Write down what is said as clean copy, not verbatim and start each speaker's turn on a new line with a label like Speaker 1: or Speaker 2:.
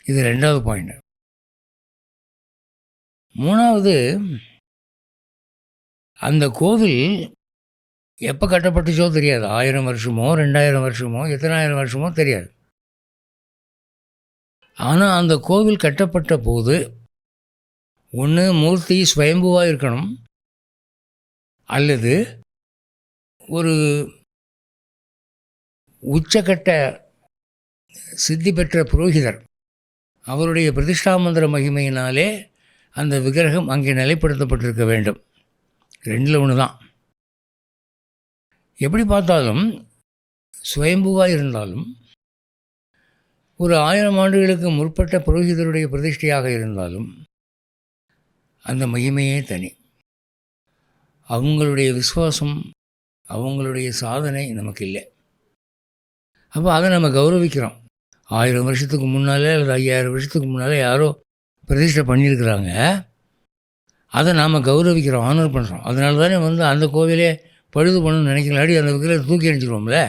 Speaker 1: இது 2வது பாயிண்ட். 3வது, அந்த கோவில் எப்போ கட்டப்பட்டுச்சோ தெரியாது. 1000 வருஷமோ 2000 வருஷமோ எத்தனாயிரம் வருஷமோ தெரியாது. ஆனால் அந்த கோவில் கட்டப்பட்ட போது ஒன்று மூர்த்தி ஸ்வயம்புவாக இருக்கணும், அல்லது ஒரு உச்சக்கட்ட சித்தி பெற்ற புரோகிதர் அவருடைய பிரதிஷ்டாமந்திர மகிமையினாலே அந்த விக்கிரகம் அங்கே நிலைப்படுத்தப்பட்டிருக்க வேண்டும். 2ல் 1 தான். எப்படி பார்த்தாலும் சுயம்புவாக இருந்தாலும் ஒரு 1000 ஆண்டுகளுக்கு முற்பட்ட புரோகிதருடைய பிரதிஷ்டையாக இருந்தாலும் அந்த மகிமையே தனி. அவங்களுடைய விசுவாசம், அவங்களுடைய சாதனை நமக்கு இல்லை. அப்போ அதை நம்ம கௌரவிக்கிறோம். 1000 வருஷத்துக்கு முன்னாலே அல்லது 5000 வருஷத்துக்கு முன்னாலே யாரோ பிரதிஷ்டை பண்ணியிருக்கிறாங்க, அதை நாம் கௌரவிக்கிறோம், ஆனர் பண்ணுறோம். அதனால தானே அந்த கோவிலே பழுது பண்ணணும்னு நினைக்கிறாடி அந்த விக்கிரகத்தை தூக்கி அடிச்சிடுவோம்ல.